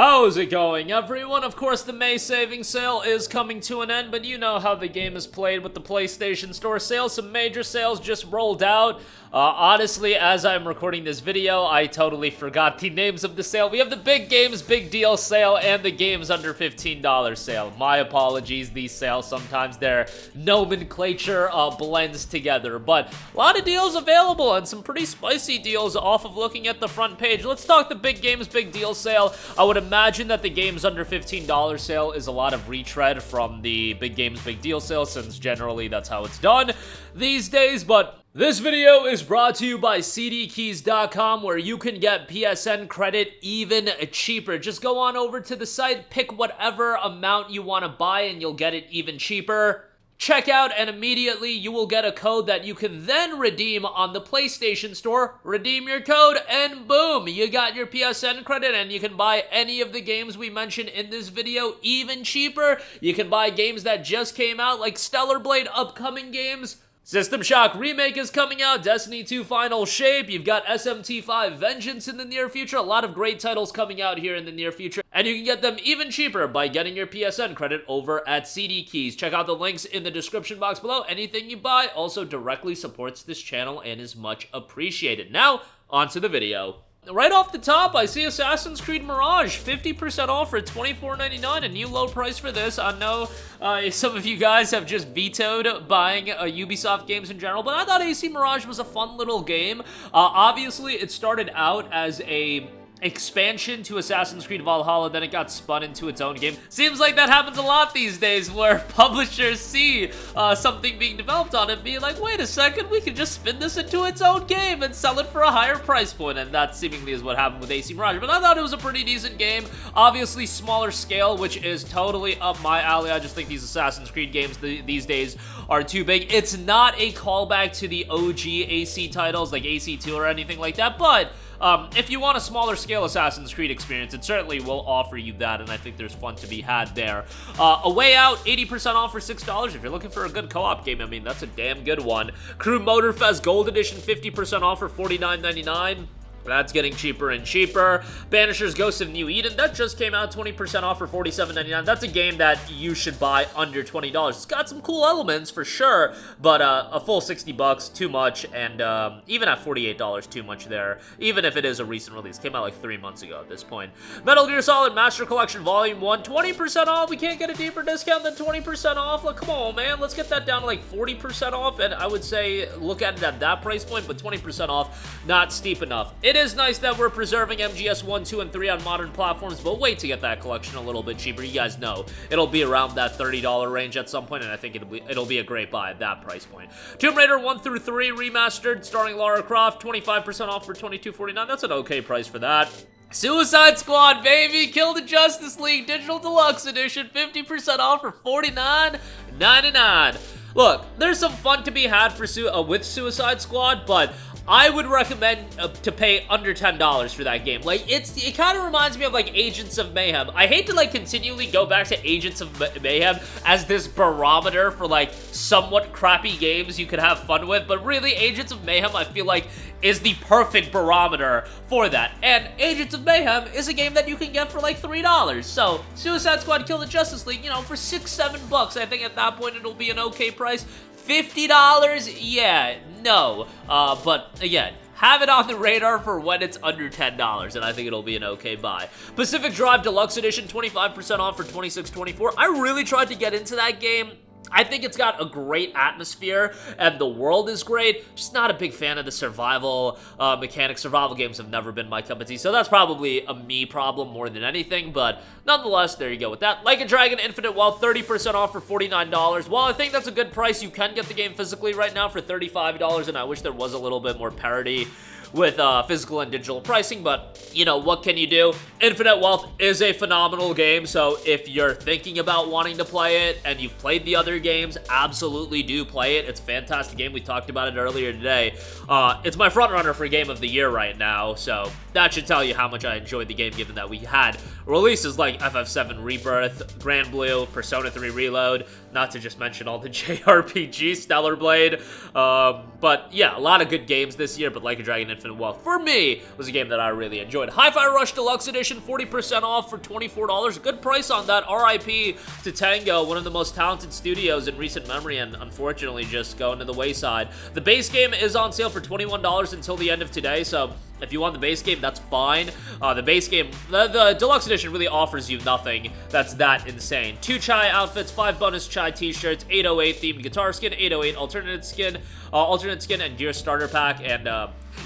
How's it going, everyone? Of course, the May savings sale is coming to an end, but you know how the game is played with the PlayStation Store sale. Some major sales just rolled out. Honestly, as I'm recording this video, I totally forgot the names of the sale. We have the big games, big deal sale, and the games under $15 sale. My apologies, these sales, sometimes their nomenclature blends together, but a lot of deals available and some pretty spicy deals off of looking at the front page. Let's talk the big games, big deal sale. I would imagine that the games under $15 sale is a lot of retread from the big games, big deal sale, since generally that's how it's done these days, but this video is brought to you by cdkeys.com, where you can get PSN credit even cheaper. Just go on over to the site, pick whatever amount you want to buy, and you'll get it even cheaper. Check out, and immediately you will get a code that you can then redeem on the PlayStation Store. Redeem your code, and boom, you got your PSN credit, and you can buy any of the games we mentioned in this video even cheaper. You can buy games that just came out, like Stellar Blade upcoming games. System Shock Remake is coming out, Destiny 2 Final Shape, you've got SMT5 Vengeance in the near future, a lot of great titles coming out here in the near future, and you can get them even cheaper by getting your PSN credit over at CD Keys. Check out the links in the description box below. Anything you buy also directly supports this channel and is much appreciated. Now, on to the video. Right off the top, I see Assassin's Creed Mirage, 50% off for $24.99, a new low price for this. I know some of you guys have just vetoed buying Ubisoft games in general, but I thought AC Mirage was a fun little game. Obviously, it started out as a expansion to Assassin's Creed Valhalla, then it got spun into its own game. Seems like that happens a lot these days, where publishers see something being developed on it and be like, wait a second, we can just spin this into its own game and sell it for a higher price point, and that seemingly is what happened with AC Mirage. But I thought it was a pretty decent game. Obviously smaller scale, which is totally up my alley. I just think these Assassin's Creed games these days are too big. It's not a callback to the OG AC titles like AC2 or anything like that, but if you want a smaller scale Assassin's Creed experience, it certainly will offer you that, and I think there's fun to be had there. A Way Out, 80% off for $6. If you're looking for a good co-op game, I mean, that's a damn good one. Crew Motorfest Gold Edition, 50% off for $49.99. That's getting cheaper and cheaper. Banisher's Ghost of New Eden, that just came out, 20% off for $47.99. That's a game that you should buy under $20. It's got some cool elements for sure, but a full 60 bucks, too much, and even at $48, too much there, even if it is a recent release. Came out like 3 months ago at this point. Metal Gear Solid Master Collection Volume 1, 20% off. We can't get a deeper discount than 20% off. Like, come on, man. Let's get that down to like 40% off, and I would say look at it at that price point, but 20% off, not steep enough. It is nice that we're preserving MGS 1, 2, and 3 on modern platforms, but wait to get that collection a little bit cheaper. You guys know it'll be around that $30 range at some point, and I think it'll be a great buy at that price point. Tomb Raider 1 through 3 remastered, starring Lara Croft, 25% off for $22.49. That's an okay price for that. Suicide Squad, baby! Kill the Justice League Digital Deluxe Edition, 50% off for $49.99. Look, there's some fun to be had for with Suicide Squad, but I would recommend to pay under $10 for that game. Like, it kind of reminds me of, like, Agents of Mayhem. I hate to, like, continually go back to Agents of Mayhem as this barometer for, like, somewhat crappy games you could have fun with, but really, Agents of Mayhem, I feel like, is the perfect barometer for that. And Agents of Mayhem is a game that you can get for, like, $3. So, Suicide Squad Kill the Justice League, you know, for $6, $7, I think at that point it'll be an okay price. $50? Yeah, no. But again, have it on the radar for when it's under $10, and I think it'll be an okay buy. Pacific Drive Deluxe Edition, 25% off for $26.24. I really tried to get into that game. I think it's got a great atmosphere, and the world is great. Just not a big fan of the survival mechanics. Survival games have never been my cup of tea, so that's probably a me problem more than anything, but nonetheless, there you go with that. Like a Dragon Infinite Wealth, 30% off for $49. While I think that's a good price, you can get the game physically right now for $35, and I wish there was a little bit more parity with physical and digital pricing, but, you know, what can you do? Infinite Wealth is a phenomenal game, so if you're thinking about wanting to play it and you've played the other games, absolutely do play it. It's a fantastic game. We talked about it earlier today. It's my frontrunner for Game of the Year right now, so that should tell you how much I enjoyed the game, given that we had releases like FF7 Rebirth, Grand Blue, Persona 3 Reload, not to just mention all the JRPG, Stellar Blade. But yeah, a lot of good games this year, but Like a Dragon Infinite Infinite Wealth, for me, was a game that I really enjoyed. Hi-Fi Rush Deluxe Edition, 40% off for $24. Good price on that. RIP to Tango, one of the most talented studios in recent memory, and unfortunately just going to the wayside. The base game is on sale for $21 until the end of today, so if you want the base game, that's fine. The base game, the Deluxe Edition really offers you nothing that's that insane. 2 Chai outfits, 5 bonus Chai t-shirts, 808 themed guitar skin, 808 alternate skin, and gear starter pack, and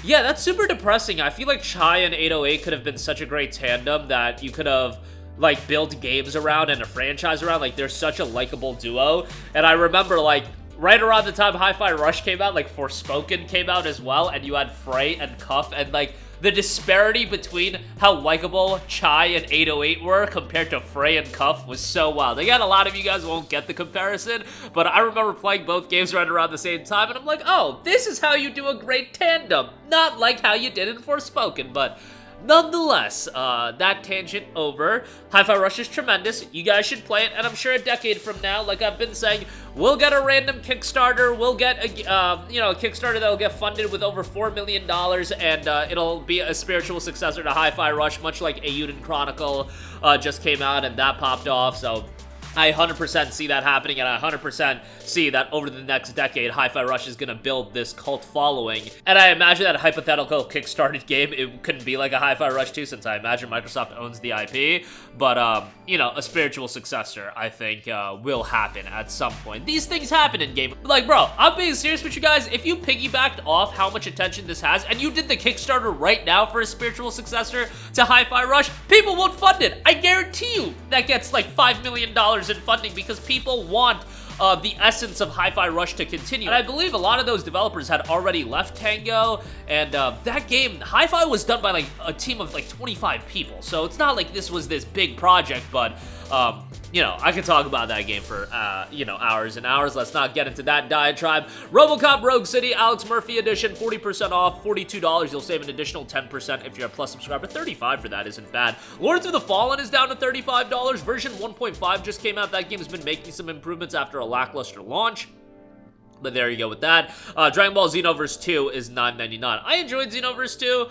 yeah, that's super depressing. I feel like Chai and 808 could have been such a great tandem that you could have like built games around and a franchise around. Like, they're such a likable duo, and I remember like right around the time Hi-Fi Rush came out, like Forspoken came out as well, and you had Frey and Cuff, and like the disparity between how likable Chai and 808 were compared to Frey and Cuff was so wild. Again, a lot of you guys won't get the comparison, but I remember playing both games right around the same time, and I'm like, oh, this is how you do a great tandem. Not like how you did in Forspoken, but nonetheless, that tangent over. Hi-Fi Rush is tremendous. You guys should play it, and I'm sure a decade from now, like I've been saying, we'll get a random Kickstarter. We'll get a, a Kickstarter that will get funded with over $4 million, and it'll be a spiritual successor to Hi-Fi Rush, much like Eiyuden Chronicle just came out, and that popped off, so I 100% see that happening, and I 100% see that over the next decade, Hi-Fi Rush is going to build this cult following. And I imagine that hypothetical Kickstarted game, it couldn't be like a Hi-Fi Rush 2, since I imagine Microsoft owns the IP. But, a spiritual successor, I think, will happen at some point. These things happen in game. Like, bro, I'm being serious with you guys. If you piggybacked off how much attention this has, and you did the Kickstarter right now for a spiritual successor to Hi-Fi Rush, people won't fund it. I guarantee you that gets like $5 million in funding, because people want the essence of Hi-Fi Rush to continue. And I believe a lot of those developers had already left Tango, and that game, Hi-Fi was done by like a team of like 25 people, so it's not like this was this big project, but I could talk about that game for, hours and hours. Let's not get into that diatribe. RoboCop Rogue City Alex Murphy Edition, 40% off, $42. You'll save an additional 10% if you're a Plus subscriber. $35 for that isn't bad. Lords of the Fallen is down to $35. Version 1.5 just came out. That game has been making some improvements after a lackluster launch. But there you go with that. Dragon Ball Xenoverse 2 is $9.99. I enjoyed Xenoverse 2,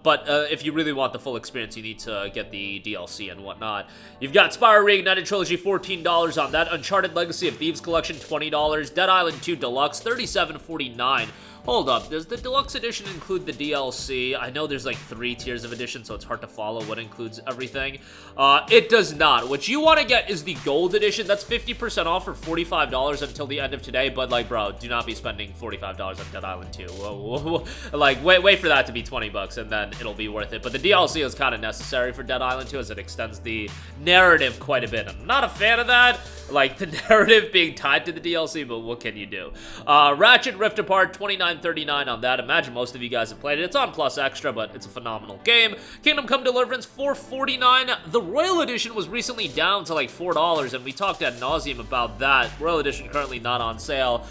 but if you really want the full experience, you need to get the DLC and whatnot. You've got Spyro Reignited Trilogy, $14 on that. Uncharted Legacy of Thieves Collection, $20. Dead Island 2 Deluxe, $37.49. Hold up, does the Deluxe Edition include the DLC? I know there's like 3 tiers of edition, so it's hard to follow what includes everything. It does not. What you want to get is the Gold Edition. That's 50% off for $45 until the end of today, but like, bro, do not be spending $45 on Dead Island 2. Whoa. Like, wait for that to be 20 bucks, and then it'll be worth it. But the DLC is kind of necessary for Dead Island 2, as it extends the narrative quite a bit. I'm not a fan of that, like the narrative being tied to the DLC, but what can you do? Ratchet Rift Apart, $29.39 on that. Imagine most of you guys have played it. It's on Plus Extra, but it's a phenomenal game. Kingdom Come Deliverance, $4.49. The Royal Edition was recently down to like $4, and we talked ad nauseum about that. Royal Edition currently not on sale.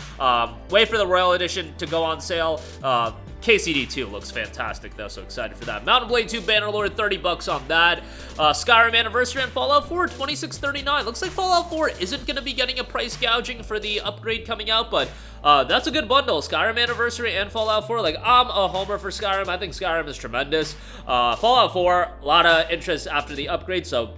Wait for the Royal Edition to go on sale. KCD 2 looks fantastic, though, so excited for that. Mountain Blade 2 Bannerlord, $30 on that. Skyrim Anniversary and Fallout 4, $26.39. Looks like Fallout 4 isn't going to be getting a price gouging for the upgrade coming out, but that's a good bundle. Skyrim Anniversary and Fallout 4. Like, I'm a homer for Skyrim. I think Skyrim is tremendous. Fallout 4, a lot of interest after the upgrade, so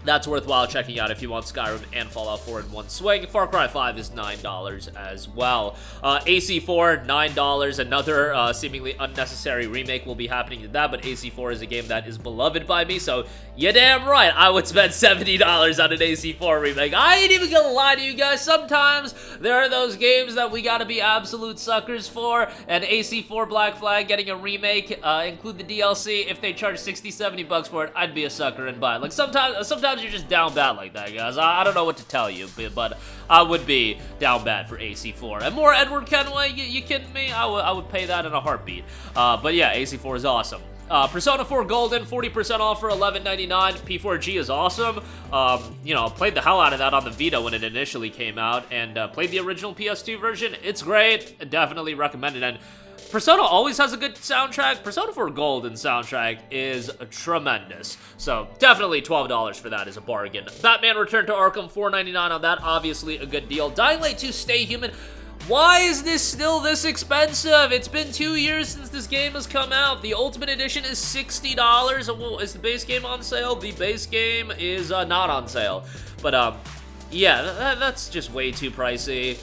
that's worthwhile checking out if you want Skyrim and Fallout 4 in one swing. Far Cry 5 is $9 as well. AC4, $9. Another seemingly unnecessary remake will be happening to that, but AC4 is a game that is beloved by me, so you're damn right I would spend $70 on an AC4 remake. I ain't even gonna lie to you guys. Sometimes there are those games that we gotta be absolute suckers for, and AC4 Black Flag getting a remake, include the DLC, if they charge 60, 70 bucks for it, I'd be a sucker and buy it. Like, sometimes you're just down bad like that, guys. I don't know what to tell you, but I would be down bad for AC4. And more Edward Kenway, you kidding me? I would pay that in a heartbeat. But yeah, AC4 is awesome. Persona 4 Golden, 40% off for $11.99. P4G is awesome. Played the hell out of that on the Vita when it initially came out, and played the original PS2 version. It's great. Definitely recommend it. And Persona always has a good soundtrack. Persona 4 Golden soundtrack is tremendous. So definitely $12 for that is a bargain. Batman Return to Arkham, $4.99 on that. Obviously a good deal. Dying Light 2 Stay Human. Why is this still this expensive? It's been 2 years since this game has come out. The Ultimate Edition is $60. Well, is the base game on sale? The base game is not on sale. But, yeah, that's just way too pricey.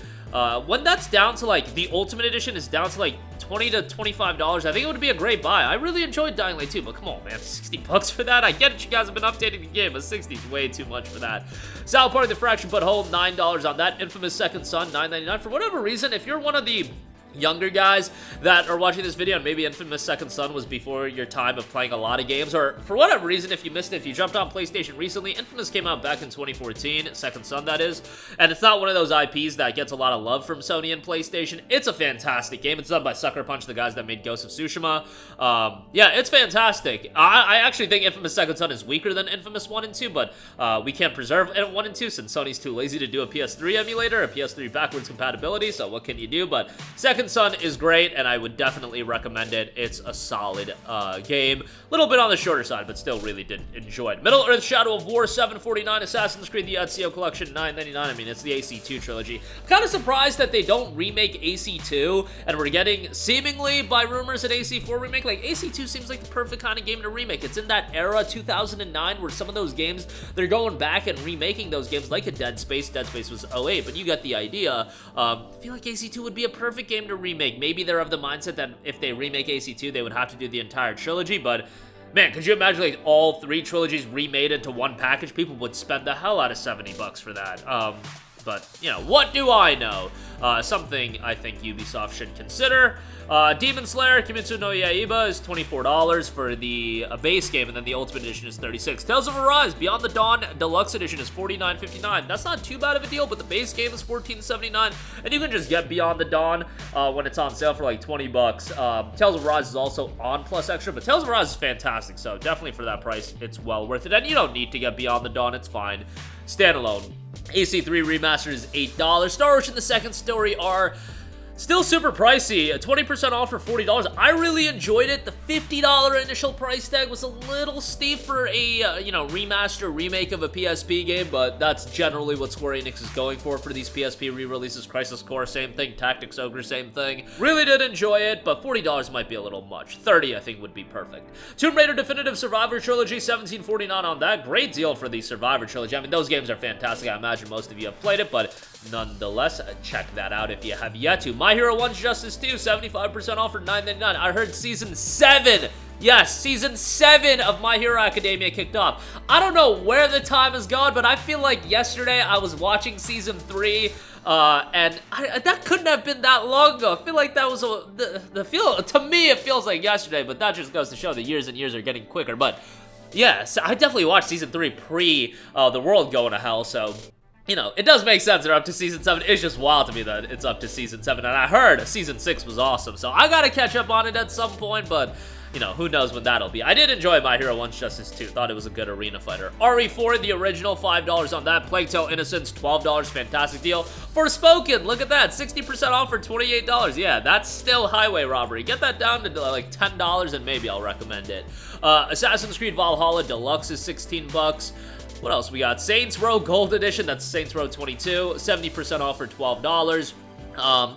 When that's down to, like, the Ultimate Edition is down to, like, $20 to $25, I think it would be a great buy. I really enjoyed Dying Light 2, but come on, man, 60 bucks for that? I get it, you guys have been updating the game, but 60 is way too much for that. South Park The Fraction But Whole, $9 on that. Infamous Second Son, $9.99. For whatever reason, if you're one of the younger guys that are watching this video and maybe Infamous Second Son was before your time of playing a lot of games, or for whatever reason, if you missed it, if you jumped on PlayStation recently, Infamous came out back in 2014, Second Son that is, and it's not one of those IPs that gets a lot of love from Sony and PlayStation. It's a fantastic game. It's done by Sucker Punch, the guys that made Ghost of Tsushima. Yeah, it's fantastic. I actually think Infamous Second Son is weaker than Infamous 1 and 2, but we can't preserve 1 and 2 since Sony's too lazy to do a PS3 emulator, a PS3 backwards compatibility, so what can you do? But Second Son is great, and I would definitely recommend it. It's a solid game. A little bit on the shorter side, but still really did enjoy it. Middle-earth Shadow of War, $7.49. Assassin's Creed, the Ezio Collection, $9.99. I mean, it's the AC2 trilogy. I'm kind of surprised that they don't remake AC2, and we're getting, seemingly, by rumors, an AC4 remake. Like, AC2 seems like the perfect kind of game to remake. It's in that era, 2009, where some of those games, they're going back and remaking those games, like a Dead Space. Dead Space was 08, but you get the idea. I feel like AC2 would be a perfect game to remake. Maybe they're of the mindset that if they remake AC2, they would have to do the entire trilogy, but man, could you imagine like all 3 trilogies remade into one package? People would spend the hell out of 70 bucks for that. But, you know, what do I know? Something I think Ubisoft should consider. Demon Slayer Kimetsu no Yaiba is $24 for the base game, and then the Ultimate Edition is $36. Tales of Arise Beyond the Dawn Deluxe Edition is $49.59. That's not too bad of a deal, but the base game is $14.79, and you can just get Beyond the Dawn when it's on sale for like 20 bucks. Tales of Arise is also on Plus Extra, but Tales of Arise is fantastic, so definitely for that price, it's well worth it, and you don't need to get Beyond the Dawn, it's fine. Standalone. AC3 Remastered is $8. Star Ocean: The Second Story are still super pricey, 20% off for $40. I really enjoyed it. The $50 initial price tag was a little steep for a, you know, remaster, remake of a PSP game, but that's generally what Square Enix is going for these PSP re-releases. Crisis Core, same thing. Tactics Ogre, same thing. Really did enjoy it, but $40 might be a little much. $30, I think, would be perfect. Tomb Raider Definitive Survivor Trilogy, $17.49 on that. Great deal for the Survivor Trilogy. I mean, those games are fantastic. I imagine most of you have played it, but nonetheless, check that out if you have yet to. My Hero 1's Justice 2, 75% off for $9.99. I heard Season 7, yes, Season 7 of My Hero Academia kicked off. I don't know where the time has gone, but I feel like yesterday I was watching Season 3, and that couldn't have been that long ago. I feel like that was to me it feels like yesterday, but that just goes to show the years and years are getting quicker. But yeah, so I definitely watched Season 3 pre the world going to hell, so you know, it does make sense they're up to Season 7. It's just wild to me that it's up to Season 7, and I heard Season 6 was awesome, so I gotta catch up on it at some point, but, you know, who knows when that'll be. I did enjoy My Hero 1's Justice 2. Thought it was a good arena fighter. RE4, the original, $5 on that. Plague Tale Innocence, $12. Fantastic deal. Forspoken, look at that. 60% off for $28. Yeah, that's still highway robbery. Get that down to like $10 and maybe I'll recommend it. Assassin's Creed Valhalla Deluxe is 16 bucks. What else we got? Saints Row Gold Edition, that's Saints Row 22, 70% off for $12.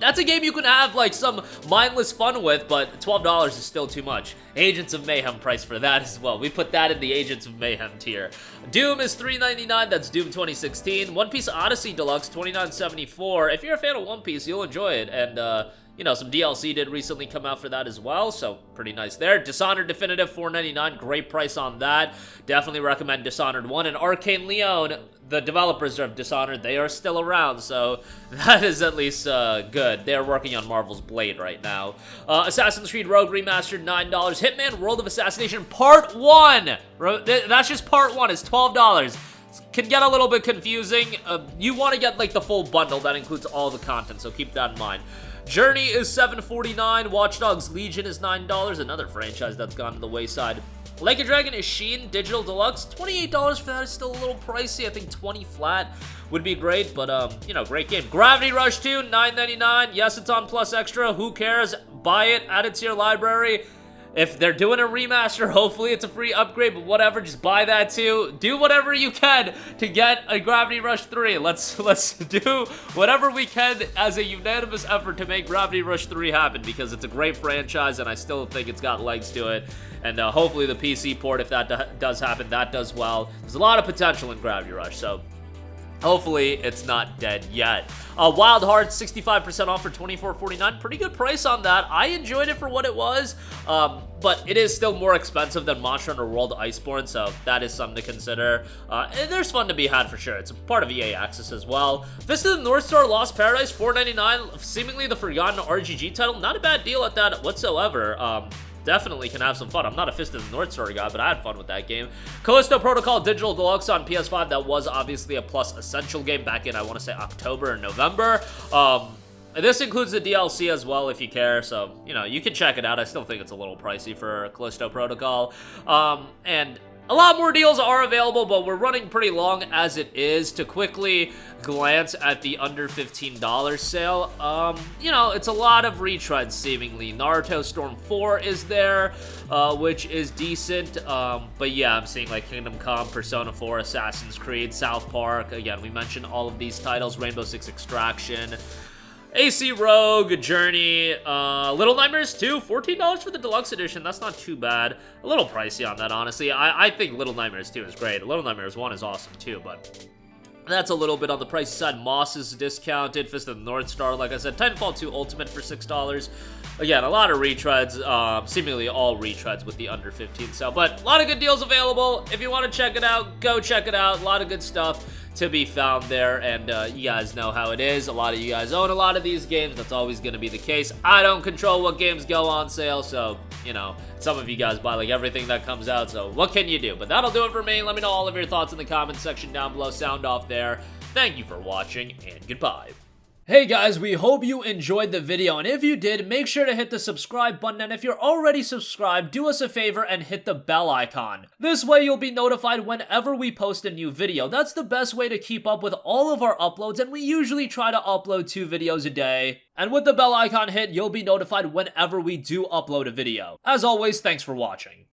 That's a game you can have, like, some mindless fun with, but $12 is still too much. Agents of Mayhem price for that as well. We put that in the Agents of Mayhem tier. Doom is $3.99, that's Doom 2016. One Piece Odyssey Deluxe, $29.74. If you're a fan of One Piece, you'll enjoy it, and, you know, some DLC did recently come out for that as well, so pretty nice there. Dishonored Definitive, $4.99, great price on that. Definitely recommend Dishonored 1. And Arcane Leon, the developers of Dishonored, they are still around, so that is at least good. They're working on Marvel's Blade right now. Assassin's Creed Rogue Remastered, $9. Hitman World of Assassination Part 1! That's just Part 1, it's $12. Can get a little bit confusing. You want to get, like, the full bundle that includes all the content, so keep that in mind. Journey is $7.49. Watch Dogs Legion is $9. Another franchise that's gone to the wayside. Like a Dragon Ishin Digital Deluxe, $28 for that is still a little pricey. I think 20 flat would be great, but, you know, great game. Gravity Rush 2, $9.99. Yes, it's on Plus Extra. Who cares? Buy it, add it to your library. If they're doing a remaster, hopefully it's a free upgrade, but whatever, just buy that too. Do whatever you can to get a Gravity Rush 3. Let's do whatever we can as a unanimous effort to make Gravity Rush 3 happen, because it's a great franchise and I still think it's got legs to it. And hopefully the PC port, if that does happen, that does well. There's a lot of potential in Gravity Rush, so hopefully it's not dead yet. Wild Hearts, 65% off for $24.49. Pretty good price on that. I enjoyed it for what it was, but it is still more expensive than Monster Hunter World Iceborne, so that is something to consider. And there's fun to be had for sure. It's a part of EA Access as well. Fist of the North Star Lost Paradise, $4.99. Seemingly the forgotten RGG title. Not a bad deal at that whatsoever. Definitely can have some fun. I'm not a Fist of the North Star guy, but I had fun with that game. Callisto Protocol Digital Deluxe on PS5. That was obviously a Plus Essential game back in, I want to say, October or November. This includes the DLC as well, if you care. So, you know, you can check it out. I still think it's a little pricey for Callisto Protocol. And a lot more deals are available, but we're running pretty long as it is. To quickly glance at the under $15 sale, you know, it's a lot of retreads seemingly. Naruto Storm 4 is there, which is decent. But yeah, I'm seeing like Kingdom Come, Persona 4, Assassin's Creed, South Park. Again, we mentioned all of these titles. Rainbow Six Extraction, AC Rogue, Journey, Little Nightmares 2, $14 for the deluxe edition. That's not too bad. A little pricey on that, honestly. I think Little Nightmares 2 is great. Little Nightmares 1 is awesome too, but that's a little bit on the pricey side. Moss is discounted. Fist of the North Star, like I said. Titanfall 2 Ultimate for $6. Again, a lot of retreads, seemingly all retreads with the under 15 sale, but a lot of good deals available. If you want to check it out, go check it out. A lot of good stuff to be found there, and you guys know how it is. A lot of you guys own a lot of these games. That's always going to be the case. I don't control what games go on sale, so, you know, some of you guys buy like everything that comes out, so what can you do? But that'll do it for me. Let me know all of your thoughts in the comments section down below. Sound off there. Thank you for watching, and goodbye. Hey guys, we hope you enjoyed the video, and if you did, make sure to hit the subscribe button, and if you're already subscribed, do us a favor and hit the bell icon. This way you'll be notified whenever we post a new video. That's the best way to keep up with all of our uploads, and we usually try to upload 2 videos a day. And with the bell icon hit, you'll be notified whenever we do upload a video. As always, thanks for watching.